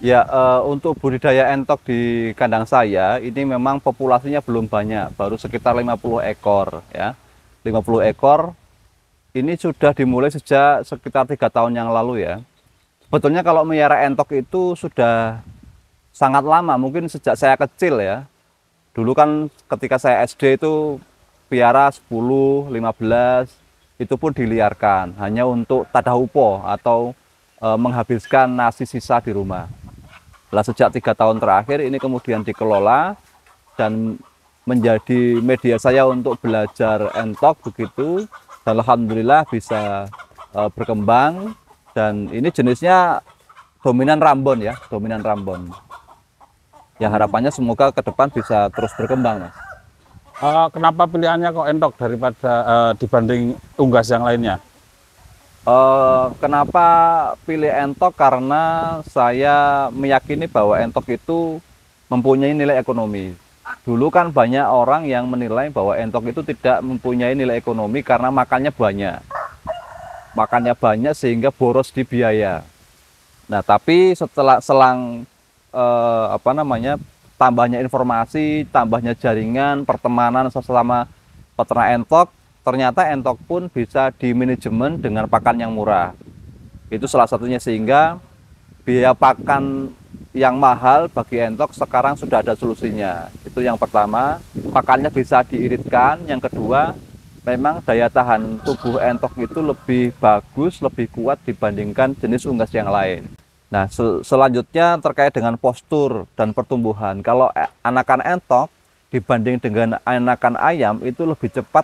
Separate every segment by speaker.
Speaker 1: Ya, untuk budidaya entok di kandang saya ini memang populasinya belum banyak, baru sekitar 50 ekor ya. 50 ekor ini sudah dimulai sejak sekitar 3 tahun yang lalu ya. Sebetulnya kalau melihara entok itu sudah sangat lama, mungkin sejak saya kecil ya. Dulu kan ketika saya SD itu piara 10, 15, itu pun diliarkan hanya untuk tadaupo atau menghabiskan nasi sisa di rumah. Lah sejak 3 tahun terakhir ini kemudian dikelola dan menjadi media saya untuk belajar entok begitu, dan alhamdulillah bisa berkembang, dan ini jenisnya dominan Rambon ya, dominan Rambon. Ya harapannya semoga ke depan bisa terus berkembang, Mas.
Speaker 2: Kenapa pilihannya kok entok daripada dibanding unggas yang lainnya?
Speaker 1: Kenapa pilih entok? Karena saya meyakini bahwa entok itu mempunyai nilai ekonomi. Dulu kan banyak orang yang menilai bahwa entok itu tidak mempunyai nilai ekonomi karena makannya banyak. Makannya banyak sehingga boros di biaya. Nah, tapi setelah selang tambahnya informasi, tambahnya jaringan, pertemanan sesama peternak entok, ternyata entok pun bisa dimanajemen dengan pakan yang murah. Itu salah satunya, sehingga biaya pakan yang mahal bagi entok sekarang sudah ada solusinya. Itu yang pertama, pakannya bisa diiritkan. Yang kedua, memang daya tahan tubuh entok itu lebih bagus, lebih kuat dibandingkan jenis unggas yang lain. Nah, selanjutnya terkait dengan postur dan pertumbuhan. Kalau anakan entok dibanding dengan anakan ayam itu lebih cepat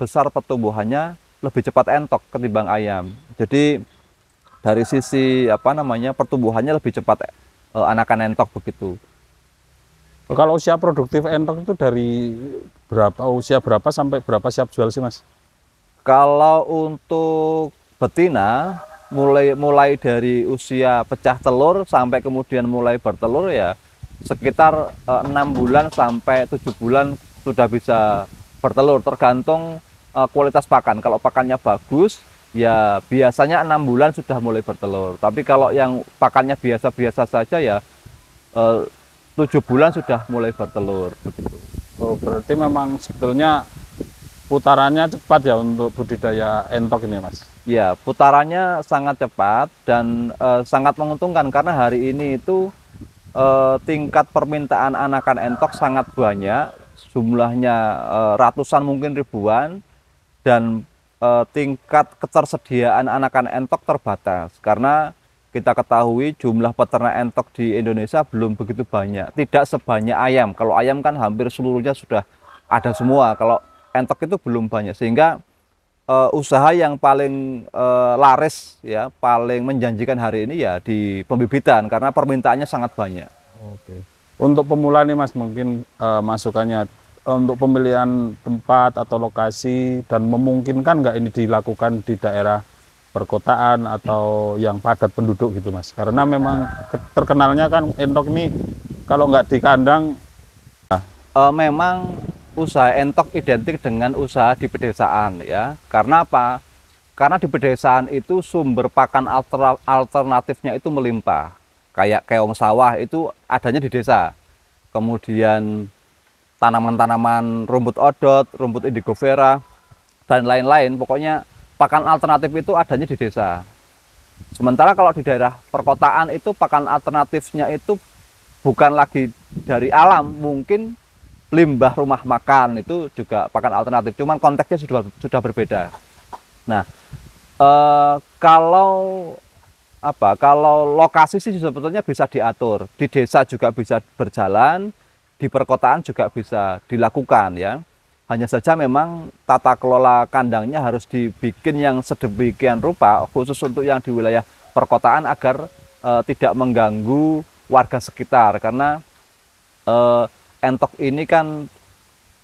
Speaker 1: besar pertumbuhannya, lebih cepat entok ketimbang ayam. Jadi dari sisi pertumbuhannya lebih cepat anakan entok begitu.
Speaker 2: Kalau usia produktif entok itu dari usia berapa sampai berapa siap jual sih, Mas?
Speaker 1: Kalau untuk betina mulai dari usia pecah telur sampai kemudian mulai bertelur ya sekitar 6 bulan sampai 7 bulan sudah bisa bertelur, tergantung kualitas pakan. Kalau pakannya bagus ya biasanya 6 bulan sudah mulai bertelur, tapi kalau yang pakannya biasa-biasa saja ya 7 bulan sudah mulai bertelur begitu.
Speaker 2: Oh, berarti memang sebetulnya putarannya cepat ya untuk budidaya entok ini, Mas?
Speaker 1: Ya, putarannya sangat cepat dan sangat menguntungkan karena hari ini itu tingkat permintaan anakan entok sangat banyak, jumlahnya ratusan mungkin ribuan, dan tingkat ketersediaan anakan entok terbatas karena kita ketahui jumlah peternak entok di Indonesia belum begitu banyak, tidak sebanyak ayam. Kalau ayam kan hampir seluruhnya sudah ada semua, kalau entok itu belum banyak, sehingga usaha yang paling laris ya, paling menjanjikan hari ini ya di pembibitan karena permintaannya sangat banyak.
Speaker 2: Oke. Untuk pemula nih, Mas, mungkin masukannya untuk pemilihan tempat atau lokasi, dan memungkinkan nggak ini dilakukan di daerah perkotaan atau yang padat penduduk gitu, Mas? Karena memang terkenalnya kan entok ini kalau nggak di kandang.
Speaker 1: Memang usaha entok identik dengan usaha di pedesaan ya. Karena apa? Karena di pedesaan itu sumber pakan alternatifnya itu melimpah. Kayak keong sawah itu adanya di desa. Kemudian tanaman-tanaman rumput odot, rumput indigo vera, dan lain-lain. Pokoknya pakan alternatif itu adanya di desa. Sementara kalau di daerah perkotaan itu pakan alternatifnya itu bukan lagi dari alam, mungkin limbah rumah makan itu juga pakan alternatif, cuman konteksnya sudah berbeda. Nah, kalau kalau lokasi sih sebetulnya bisa diatur, di desa juga bisa berjalan, di perkotaan juga bisa dilakukan ya. Hanya saja memang tata kelola kandangnya harus dibikin yang sedemikian rupa khusus untuk yang di wilayah perkotaan agar tidak mengganggu warga sekitar, karena entok ini kan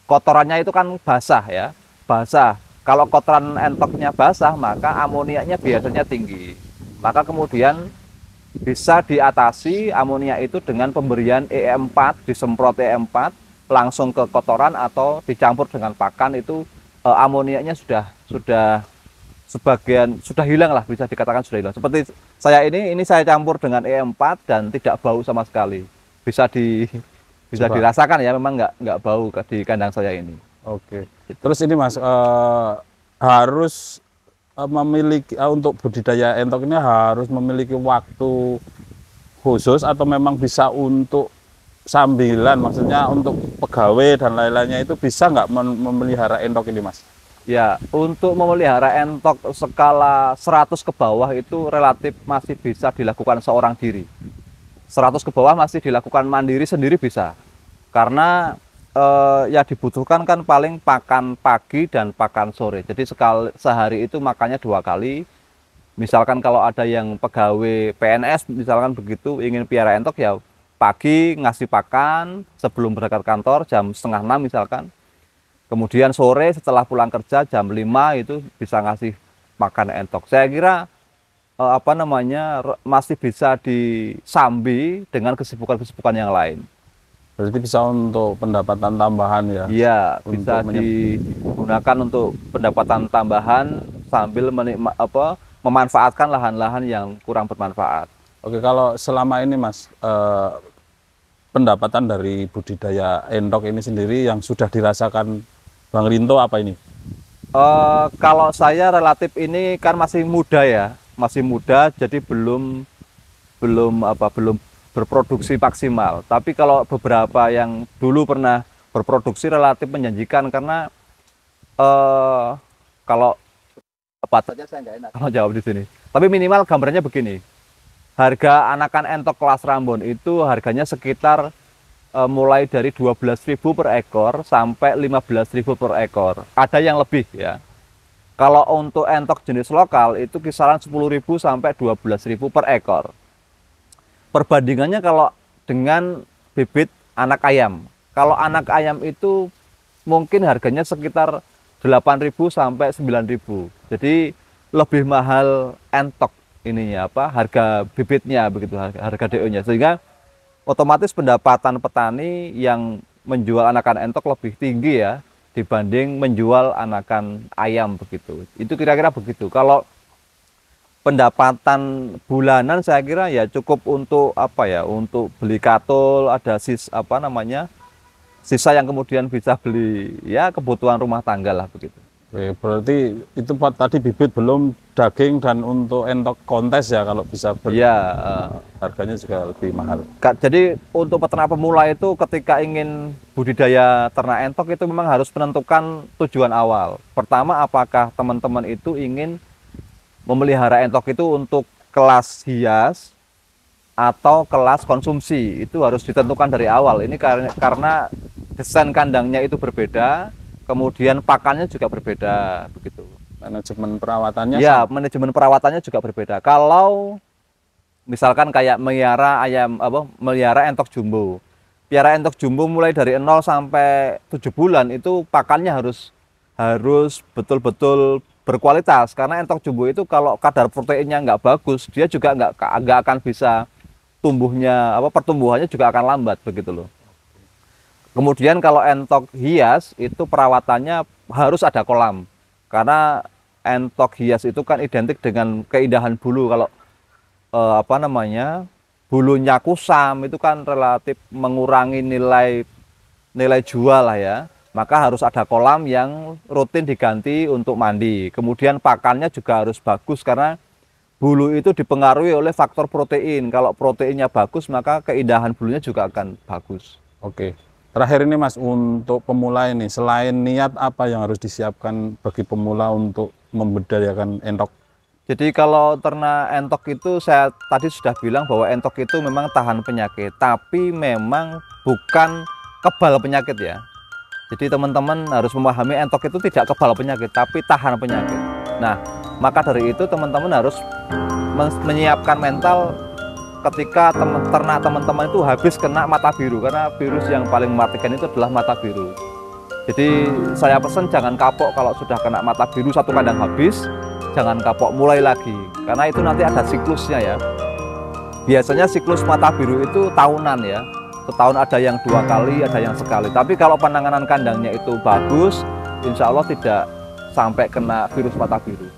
Speaker 1: kotorannya itu kan basah ya, basah. Kalau kotoran entoknya basah maka amoniaknya biasanya tinggi. Maka kemudian bisa diatasi amonia itu dengan pemberian EM4, disemprot EM4 langsung ke kotoran atau dicampur dengan pakan, itu amoniaknya sudah sebagian sudah hilang lah, bisa dikatakan sudah hilang. Seperti saya ini saya campur dengan E4 dan tidak bau sama sekali. Bisa bisa
Speaker 2: Coba.
Speaker 1: dirasakan ya, memang nggak bau di kandang saya ini.
Speaker 2: Oke. Terus ini Mas, harus memiliki untuk budidaya entok ini harus memiliki waktu khusus atau memang bisa untuk sambilan, maksudnya untuk pegawai dan lain-lainnya itu bisa nggak memelihara entok ini Mas?
Speaker 1: Ya, untuk memelihara entok skala 100 ke bawah itu relatif masih bisa dilakukan seorang diri. 100 ke bawah masih dilakukan mandiri sendiri bisa. Karena ya dibutuhkan kan paling pakan pagi dan pakan sore. Jadi sehari itu makannya 2 kali. Misalkan kalau ada yang pegawai PNS misalkan begitu ingin piara entok ya pagi ngasih pakan sebelum berangkat kantor jam setengah 6 misalkan. Kemudian sore setelah pulang kerja jam 5 itu bisa ngasih makan entok. Saya kira masih bisa disambi dengan kesibukan-kesibukan yang lain.
Speaker 2: Berarti bisa untuk pendapatan tambahan ya?
Speaker 1: Iya, bisa digunakan untuk pendapatan tambahan sambil memanfaatkan lahan-lahan yang kurang bermanfaat.
Speaker 2: Oke, kalau selama ini Mas, pendapatan dari budidaya entok ini sendiri yang sudah dirasakan Bang Rinto apa ini?
Speaker 1: Kalau saya relatif ini kan masih muda ya, masih muda, jadi belum berproduksi maksimal. Tapi kalau beberapa yang dulu pernah berproduksi relatif menjanjikan karena kalau apa saja saya nggak enak kalau jawab di sini. Tapi minimal gambarnya begini. Harga anakan entok kelas Rambon itu harganya sekitar mulai dari 12.000 per ekor sampai 15.000 per ekor. Ada yang lebih ya. Kalau untuk entok jenis lokal itu kisaran 10.000 sampai 12.000 per ekor. Perbandingannya kalau dengan bibit anak ayam. Kalau anak ayam itu mungkin harganya sekitar 8.000 sampai 9.000. Jadi lebih mahal entok ininya harga bibitnya begitu, harga DO-nya. Sehingga otomatis pendapatan petani yang menjual anakan entok lebih tinggi ya dibanding menjual anakan ayam begitu. Itu kira-kira begitu. Kalau pendapatan bulanan saya kira ya cukup untuk untuk beli katul, ada sisa yang kemudian bisa beli ya kebutuhan rumah tangga lah begitu.
Speaker 2: Oke, berarti itu tadi bibit belum daging dan untuk entok kontes ya kalau bisa harganya juga lebih mahal.
Speaker 1: Jadi untuk peternak pemula itu ketika ingin budidaya ternak entok itu memang harus menentukan tujuan awal. Pertama, apakah teman-teman itu ingin memelihara entok itu untuk kelas hias atau kelas konsumsi. Itu harus ditentukan dari awal. Ini karena desain kandangnya itu berbeda. Kemudian pakannya juga berbeda begitu.
Speaker 2: Manajemen perawatannya?
Speaker 1: Ya, manajemen perawatannya juga berbeda. Kalau misalkan kayak melihara entok jumbo. Piara entok jumbo mulai dari 0 sampai 7 bulan itu pakannya harus betul-betul berkualitas. Karena entok jumbo itu kalau kadar proteinnya nggak bagus, dia juga nggak akan bisa pertumbuhannya juga akan lambat begitu loh. Kemudian kalau entok hias itu perawatannya harus ada kolam. Karena entok hias itu kan identik dengan keindahan bulu. Kalau bulunya kusam itu kan relatif mengurangi nilai jual lah ya. Maka harus ada kolam yang rutin diganti untuk mandi. Kemudian pakannya juga harus bagus karena bulu itu dipengaruhi oleh faktor protein. Kalau proteinnya bagus maka keindahan bulunya juga akan bagus.
Speaker 2: Oke. Terakhir ini Mas, untuk pemula ini, selain niat apa yang harus disiapkan bagi pemula untuk membudidayakan entok?
Speaker 1: Jadi kalau ternak entok itu saya tadi sudah bilang bahwa entok itu memang tahan penyakit, tapi memang bukan kebal penyakit ya. Jadi teman-teman harus memahami entok itu tidak kebal penyakit, tapi tahan penyakit. Nah, maka dari itu teman-teman harus menyiapkan mental ketika ternak teman-teman itu habis kena mata biru, karena virus yang paling mematikan itu adalah mata biru. Jadi saya pesan jangan kapok kalau sudah kena mata biru satu kandang habis, jangan kapok, mulai lagi karena itu nanti ada siklusnya ya. Biasanya siklus mata biru itu tahunan ya, setahun ada yang 2 kali, ada yang sekali. Tapi kalau penanganan kandangnya itu bagus, insya Allah tidak sampai kena virus mata biru.